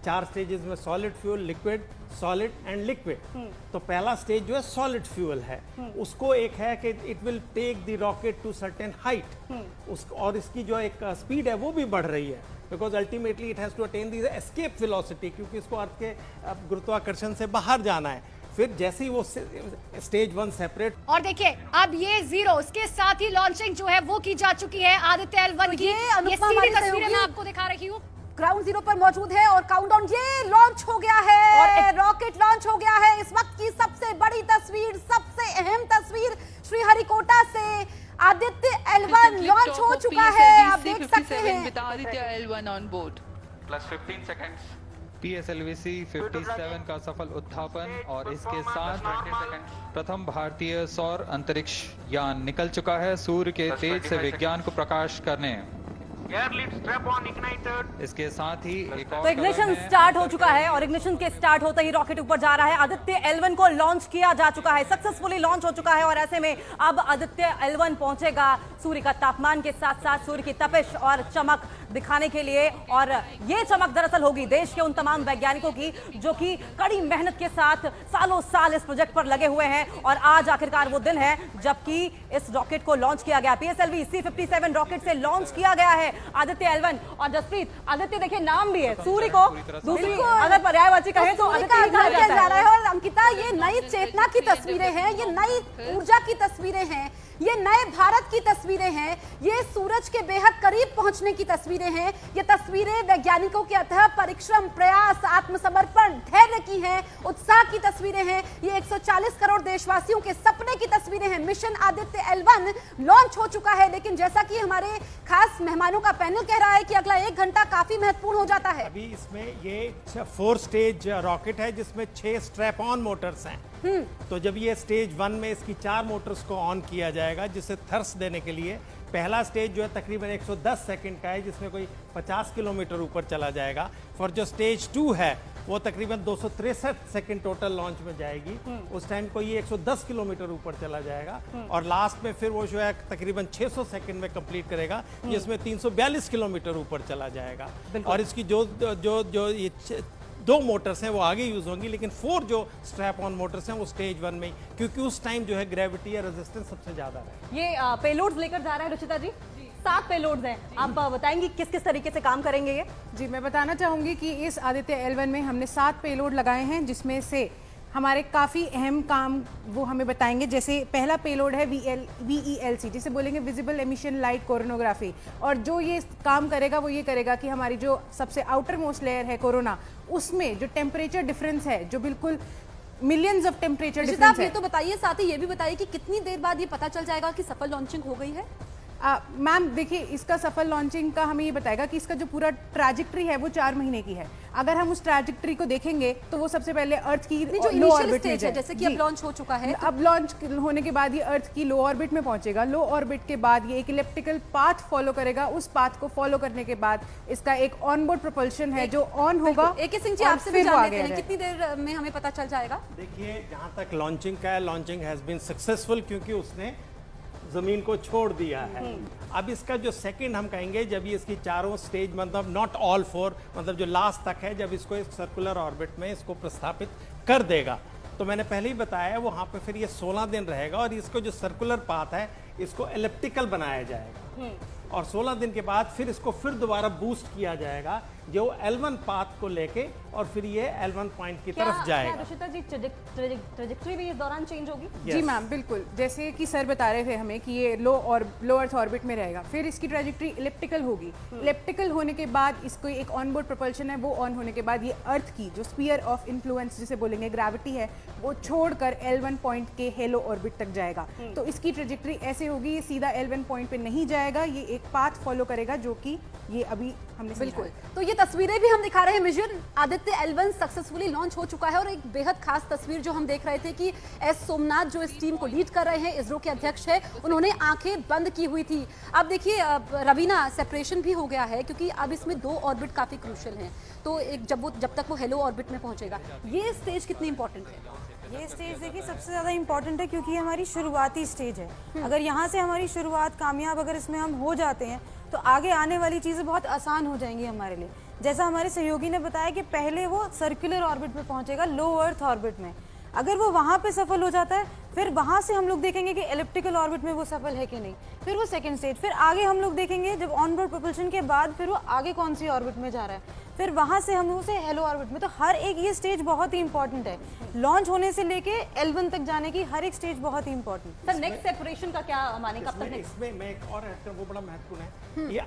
4 stages में solid fuel, liquid, solid and liquid. तो पहला स्टेज जो है सॉलिड फ्यूल है, उसको एक है कि it will take the rocket to certain height, और इसकी जो एक स्पीड है वो भी बढ़ रही है, because ultimately it has to attain the escape velocity, क्योंकि इसको अर्थ के गुरुत्वाकर्षण से बाहर जाना है। फिर जैसे ही वो स्टेज 1 सेपरेट, और देखिए अब ये 0 उसके साथ ही लॉन्चिंग जो है वो की जा चुकी है आदित्य L1 की। ये सीधी तस्वीरें मैं आपको दिखा रही हूँ, ग्राउंड जीरो पर मौजूद है और काउंटडाउन ये लॉन्च हो गया है और रॉकेट लॉन्च हो गया है। इस वक्त की सबसे बड़ी तस्वीर, सबसे अहम तस्वीर श्रीहरिकोटा से आदित्य L1 लॉन्च हो चुका है, आप देख सकते हैं। Aditya L1 on board plus 15 seconds. PSLV-C 57 का सफल उत्थापन और इसके साथ प्रथम भारतीय सौर अंतरिक्ष यान निकल चुका है सूर्य के तेज से विज्ञान को प्रकाश करने। इसके साथ ही एक और तो इग्निशन स्टार्ट हो चुका है और इग्निशन के स्टार्ट होते ही रॉकेट ऊपर जा रहा है। आदित्य L1 को लॉन्च किया जा चुका है, सक्सेसफुली लॉन्च हो चुका है और ऐसे में अब आदित्य L1 पहुंचेगा सूर्य का तापमान के साथ साथ सूर्य की तपिश और चमक दिखाने के लिए। और ये चमक दरअसल होगी देश के उन तमाम वैज्ञानिकों की जो कि कड़ी मेहनत के साथ सालों साल इस प्रोजेक्ट पर लगे हुए हैं, और आज आखिरकार वो दिन है जबकि इस रॉकेट को लॉन्च किया गया। PSLV-C 57 रॉकेट से लॉन्च किया गया है आदित्य L1। और जसप्रीत, आदित्य देखिए नाम भी है, सूर्य को दूसरी अगर पर्यायवाची कहे तो आदित्य ही कहा जाता है। और अंकिता, ये नई चेतना की तस्वीरें हैं, ये नई ऊर्जा की तस्वीरें हैं, ये नए भारत की तस्वीरें हैं, ये सूरज के बेहद करीब पहुंचने की तस्वीरें हैं। ये तस्वीरें वैज्ञानिकों के अथक परिश्रम, प्रयास, आत्मसमर्पण, धैर्य की हैं, उत्साह की तस्वीरें हैं। ये 140 करोड़ देशवासियों के सपने की तस्वीरें हैं। मिशन आदित्य L1 लॉन्च हो चुका है, लेकिन जैसा कि हमारे खास मेहमानों का पैनल कह रहा है कि अगला 1 घंटा काफी महत्वपूर्ण हो जाता है। अभी इसमें ये 4 स्टेज रॉकेट है जिसमें 6 स्ट्रैप ऑन मोटर्स हैं। तो जब ये स्टेज 1 में इसकी 4 मोटर्स को ऑन किया जाएगा जिसे थर्स्ट देने के लिए, पहला स्टेज जो है तकरीबन 110 सेकंड का है जिसमें कोई 50 किलोमीटर ऊपर चला जाएगा। और जो स्टेज 2 है वो तकरीबन 263 सेकंड टोटल लॉन्च में जाएगी, उस टाइम को ये 110 किलोमीटर ऊपर चला जाएगा। और लास्ट में फिर वो जो है तकरीबन 600 सेकंड में कंप्लीट करेगा जिसमें 342 किलोमीटर ऊपर चला जाएगा। और इसकी जो ये 2 मोटर्स हैं वो आगे यूज होंगी, लेकिन 4 जो स्ट्रैप ऑन मोटर्स हैं वो स्टेज 1 में, क्योंकि उस टाइम जो है ग्रेविटी या रेजिस्टेंस सबसे ज्यादा है। ये पेलोड्स लेकर जा रहा है रुचिता जी, 7 पेलोड्स हैं, आप बताएंगी किस किस तरीके से काम करेंगे ये? जी, मैं बताना चाहूँगी कि इस आदित्य L1 में हमने 7 पेलोड लगाए हैं, जिसमें से हमारे काफ़ी अहम काम वो हमें बताएंगे। जैसे पहला पेलोड है VELC, जिसे बोलेंगे विजिबल एमिशन लाइट कोरोनोग्राफी, और जो ये काम करेगा वो ये करेगा कि हमारी जो सबसे आउटर मोस्ट लेयर है कोरोना, उसमें जो टेम्परेचर डिफरेंस है, जो बिल्कुल मिलियंस ऑफ टेम्परेचर डिफरेंस है। ये तो बताइए, साथ ही ये भी बताइए कि कितनी देर बाद ये पता चल जाएगा कि सफल लॉन्चिंग हो गई है? मैम देखिए, इसका सफल लॉन्चिंग का हमें ये बताएगा कि इसका जो पूरा ट्रैजेक्टरी है वो 4 महीने की है। अगर हम उस ट्रैजेक्टरी को देखेंगे तो वो सबसे पहले अर्थ की लो ऑर्बिट में है, जैसे कि अब लॉन्च हो चुका है, अब लॉन्च होने के बाद ये अर्थ की लो ऑर्बिट में पहुंचेगा। लो ऑर्बिट के बाद ये एक इलेप्टिकल पाथ फॉलो करेगा, उस पाथ को फॉलो करने के बाद इसका एक ऑनबोर्ड प्रोपल्शन है जो ऑन होगा। AK सिंह जी, आपसे भी जान लेते हैं कितनी देर में हमें पता चल जाएगा? देखिए, जहां तक लॉन्चिंग का है, लॉन्चिंग हैज बीन सक्सेसफुल क्योंकि उसने जमीन को छोड़ दिया है। अब इसका जो सेकंड हम कहेंगे, जब ये इसकी चारों स्टेज, मतलब नॉट ऑल 4, मतलब जो लास्ट तक है, जब इसको एक सर्कुलर ऑर्बिट में इसको प्रस्थापित कर देगा, तो मैंने पहले ही बताया वहां पे फिर ये 16 दिन रहेगा और इसको जो सर्कुलर पाथ है इसको एलिप्टिकल बनाया जाएगा। और 16 दिन के बाद फिर इसको फिर दोबारा बूस्ट किया जाएगा जो L1 पाथ को लेके, और फिर ये L1 पॉइंट की तरफ जाएगा। क्या रुचिता जी ट्रेजेक्टरी भी इस दौरान चेंज होगी? जी मैम, बिल्कुल। जैसे कि सर बता रहे थे हमें कि ये लो अर्थ ऑर्बिट में रहेगा, फिर इसकी ट्रेजेक्टरी इलिप्टिकल होगी। इलिप्टिकल होने के बाद इसको एक ऑनबोर्ड प्रोपल्शन है, वो ऑन होने के बाद ये अर्थ की जो स्फीयर ऑफ इन्फ्लुएंस जिसे बोलेंगे ग्रेविटी है, वो छोड़कर L1 पॉइंट के हेलो ऑर्बिट तक जाएगा। तो इसकी ट्रेजेक्टरी ऐसे होगी, ये सीधा L1 पॉइंट पे नहीं जाएगा, ये एक पाथ फॉलो करेगा जो कि ये अभी हमने बिल्कुल। तो ये तस्वीरें भी हम दिखा रहे हैं। Mission Aditya L1 successfully launch हो चुका है और एक बेहद खास तस्वीर जो हम देख रहे थे कि एस सोमनाथ जो इस टीम को लीड कर रहे हैं, इसरो के अध्यक्ष है, उन्होंने आंखें बंद की हुई थी। अब देखिए रवीना, सेपरेशन भी हो गया है क्योंकि अब इसमें 2 ऑर्बिट काफी क्रूशियल हैं। तो एक जब तक वो हेलो ऑर्बिट में पहुंचेगा, ये स्टेज कितनी इंपॉर्टेंट है? ये स्टेज देखिए सबसे ज़्यादा इम्पॉर्टेंट है क्योंकि ये हमारी शुरुआती स्टेज है। अगर यहाँ से हमारी शुरुआत कामयाब अगर इसमें हम हो जाते हैं तो आगे आने वाली चीज़ें बहुत आसान हो जाएंगी हमारे लिए। जैसा हमारे सहयोगी ने बताया कि पहले वो सर्कुलर ऑर्बिट पे पहुंचेगा, लो अर्थ ऑर्बिट में। अगर वो वहाँ पे सफल हो जाता है, फिर वहाँ से हम लोग देखेंगे कि एलिप्टिकल ऑर्बिट में वो सफल है कि नहीं, फिर वो सेकंड स्टेज, फिर आगे हम लोग देखेंगे जब ऑनबोर्ड प्रोपल्शन के बाद फिर वो आगे कौन सी ऑर्बिट में जा रहा है, फिर वहाँ से हम उसे हेलो ऑर्बिट में। तो हर एक ये स्टेज बहुत ही इंपॉर्टेंट है, लॉन्च होने से लेके L1 तक जाने की हर एक स्टेज बहुत ही इंपॉर्टेंट। सर नेक्स्ट सेपरेशन का क्या माने, कब तक नेक्स्ट? इसमें मैं एक और ऐड करूं, वो बड़ा महत्वपूर्ण है। ये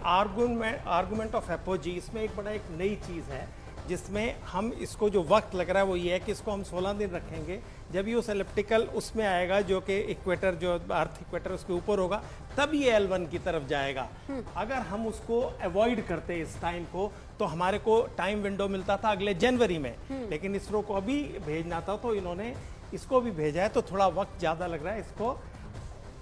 आर्गुमेंट ऑफ एपोजी, इसमें एक बड़ा एक नई चीज़ है जिसमें हम इसको जो वक्त लग रहा है वो ये है कि इसको हम 16 दिन रखेंगे। जब ये उस एलिप्टिकल उसमें आएगा जो कि इक्वेटर, जो अर्थ इक्वेटर उसके ऊपर होगा, तब ये L1 की तरफ जाएगा। अगर हम उसको अवॉइड करते इस टाइम को, तो हमारे को टाइम विंडो मिलता था अगले जनवरी में, लेकिन इसरो को अभी भेजना था तो इन्होंने इसको भी भेजा है, तो थोड़ा वक्त ज़्यादा लग रहा है इसको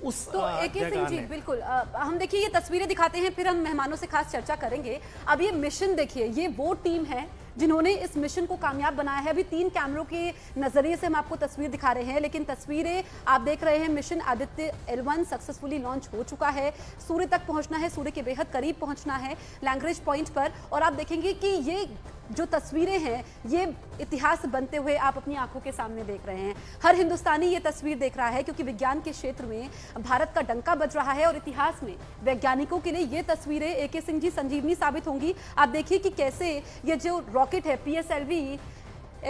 उस तो AK सिंह जी, बिल्कुल हम देखिए ये तस्वीरें दिखाते हैं, फिर हम मेहमानों से खास चर्चा करेंगे। अब ये मिशन देखिए, ये वो टीम है जिन्होंने इस मिशन को कामयाब बनाया है। अभी 3 कैमरों के नजरिए से हम आपको तस्वीर दिखा रहे हैं, लेकिन तस्वीरें आप देख रहे हैं। Mission Aditya L1 successfully launch हो चुका है, सूर्य तक पहुंचना है, सूर्य के बेहद करीब पहुंचना है लैग्रेंज पॉइंट पर। और आप देखेंगे कि ये जो तस्वीरें हैं ये इतिहास बनते हुए आप अपनी आंखों के सामने देख रहे हैं। हर हिंदुस्तानी ये तस्वीर देख रहा है, क्योंकि विज्ञान के क्षेत्र में भारत का डंका बज रहा है और इतिहास में वैज्ञानिकों के लिए ये तस्वीरें AK सिंह जी संजीवनी साबित होंगी। आप देखिए कि कैसे ये जो रॉकेट है PSLV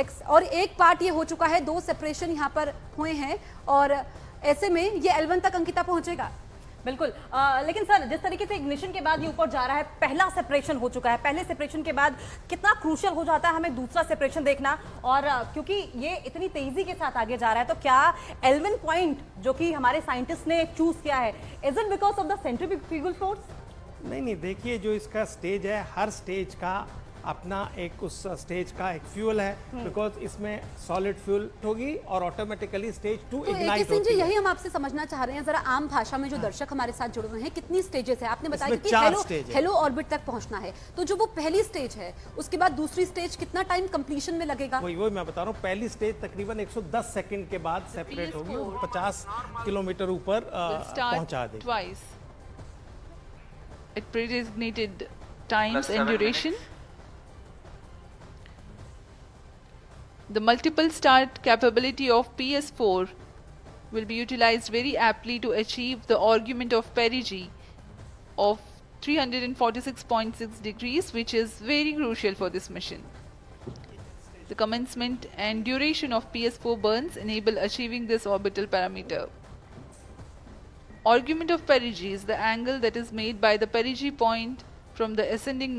X, और एक पार्ट ये हो चुका है, 2 सेपरेशन यहाँ पर हुए हैं, और ऐसे में ये L1 तक अंकिता पहुंचेगा। बिल्कुल। लेकिन सर जिस तरीके से इग्निशन के बाद ये ऊपर जा रहा है, पहला सेपरेशन हो चुका है, पहले सेपरेशन के बाद कितना क्रूशियल हो जाता है हमें दूसरा सेपरेशन देखना, और क्योंकि ये इतनी तेजी के साथ आगे जा रहा है, तो क्या L1 पॉइंट जो कि हमारे साइंटिस्ट ने चूज किया है, is it because of the centrifugal force? नहीं, देखिए जो इसका स्टेज है, हर स्टेज का अपना एक उस स्टेज का एक फ्यूल है, बिकॉज इसमें सॉलिड फ्यूल होगी और ऑटोमेटिकली स्टेज 2 तो इग्नाइट सिंह जी, होती है। यही हम आपसे समझना चाह रहे हैं जरा आम भाषा में, जो दर्शक हमारे साथ जुड़े हुए हैं, कितनी स्टेजेस है? आपने बताया इसमें कि 4 स्टेज है। हेलो ऑर्बिट तक पहुंचना है, तो जो वो पहली स्टेज है उसके बाद दूसरी स्टेज कितना टाइम कंप्लीशन में लगेगा? वही मैं बता रहा हूँ, पहली स्टेज तकरीबन 110 सेकंड के बाद सेपरेट होगी और 50 किलोमीटर ऊपर Will पहुंचा start देगी। twice at predesignated times Plus and 7 duration. minutes. The multiple start capability of PS4 will be utilized very aptly to achieve the argument of perigee of 346.6 degrees, which is very crucial for this mission. The commencement and duration of PS4 burns enable achieving this orbital parameter. Argument of perigee is the angle that is made by the perigee point from the ascending